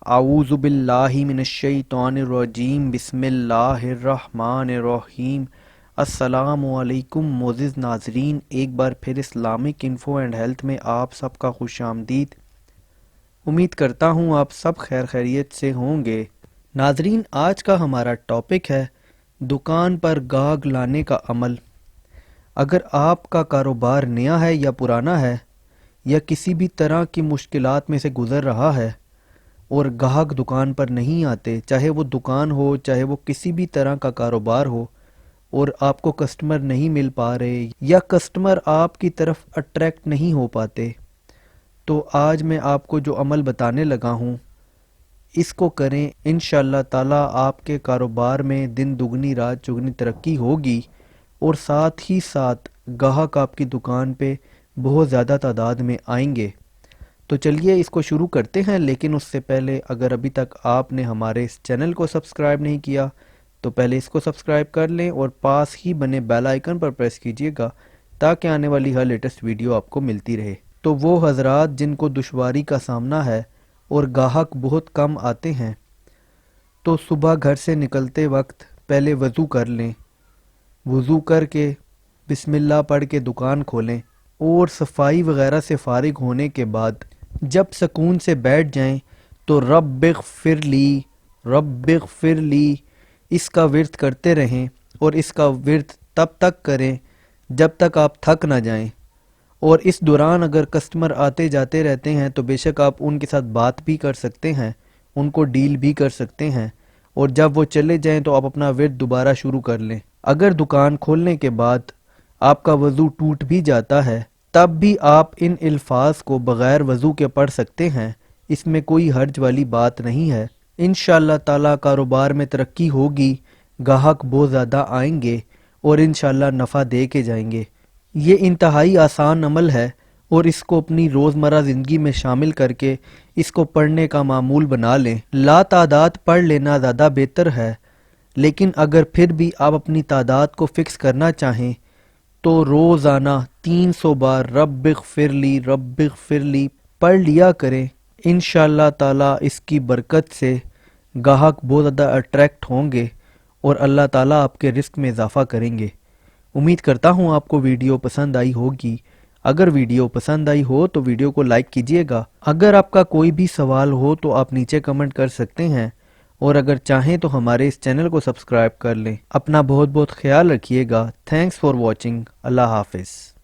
اعوذ باللہ من الشیطان الرجیم بسم اللہ الرحمن الرحیم۔ السلام علیکم معزز ناظرین، ایک بار پھر اسلامک انفو اینڈ ہیلتھ میں آپ سب کا خوش آمدید۔ امید کرتا ہوں آپ سب خیر خیریت سے ہوں گے۔ ناظرین، آج کا ہمارا ٹاپک ہے دکان پر گاہک لانے کا عمل۔ اگر آپ کا کاروبار نیا ہے یا پرانا ہے یا کسی بھی طرح کی مشکلات میں سے گزر رہا ہے اور گاہک دکان پر نہیں آتے، چاہے وہ دکان ہو چاہے وہ کسی بھی طرح کا کاروبار ہو، اور آپ کو کسٹمر نہیں مل پا رہے یا کسٹمر آپ کی طرف اٹریکٹ نہیں ہو پاتے، تو آج میں آپ کو جو عمل بتانے لگا ہوں اس کو کریں، انشاءاللہ تعالی آپ کے کاروبار میں دن دگنی رات چگنی ترقی ہوگی اور ساتھ ہی ساتھ گاہک آپ کی دکان پہ بہت زیادہ تعداد میں آئیں گے۔ تو چلیے اس کو شروع کرتے ہیں، لیکن اس سے پہلے اگر ابھی تک آپ نے ہمارے اس چینل کو سبسکرائب نہیں کیا تو پہلے اس کو سبسکرائب کر لیں اور پاس ہی بنے بیل آئیکن پر پریس کیجئے گا تاکہ آنے والی ہر لیٹسٹ ویڈیو آپ کو ملتی رہے۔ تو وہ حضرات جن کو دشواری کا سامنا ہے اور گاہک بہت کم آتے ہیں، تو صبح گھر سے نکلتے وقت پہلے وضو کر لیں، وضو کر کے بسم اللہ پڑھ کے دکان کھولیں اور صفائی وغیرہ سے فارغ ہونے کے بعد جب سکون سے بیٹھ جائیں تو رب اغفر لی رب اغفر لی اس کا ورد کرتے رہیں، اور اس کا ورد تب تک کریں جب تک آپ تھک نہ جائیں، اور اس دوران اگر کسٹمر آتے جاتے رہتے ہیں تو بے شک آپ ان کے ساتھ بات بھی کر سکتے ہیں، ان کو ڈیل بھی کر سکتے ہیں، اور جب وہ چلے جائیں تو آپ اپنا ورد دوبارہ شروع کر لیں۔ اگر دکان کھولنے کے بعد آپ کا وضو ٹوٹ بھی جاتا ہے تب بھی آپ ان الفاظ کو بغیر وضو کے پڑھ سکتے ہیں، اس میں کوئی حرج والی بات نہیں ہے۔ انشاءاللہ تعالی کاروبار میں ترقی ہوگی، گاہک بہت زیادہ آئیں گے اور انشاءاللہ نفع دے کے جائیں گے۔ یہ انتہائی آسان عمل ہے اور اس کو اپنی روزمرہ زندگی میں شامل کر کے اس کو پڑھنے کا معمول بنا لیں۔ لا تعداد پڑھ لینا زیادہ بہتر ہے، لیکن اگر پھر بھی آپ اپنی تعداد کو فکس کرنا چاہیں تو روزانہ 300 بار رب اغفر لی پڑھ لیا کریں۔ انشاءاللہ تعالی اس کی برکت سے گاہک بہت زیادہ اٹریکٹ ہوں گے اور اللہ تعالیٰ آپ کے رزق میں اضافہ کریں گے۔ امید کرتا ہوں آپ کو ویڈیو پسند آئی ہوگی۔ اگر ویڈیو پسند آئی ہو تو ویڈیو کو لائک کیجئے گا۔ اگر آپ کا کوئی بھی سوال ہو تو آپ نیچے کمنٹ کر سکتے ہیں، اور اگر چاہیں تو ہمارے اس چینل کو سبسکرائب کر لیں۔ اپنا بہت بہت خیال رکھیے گا۔ Thanks for watching. اللہ حافظ۔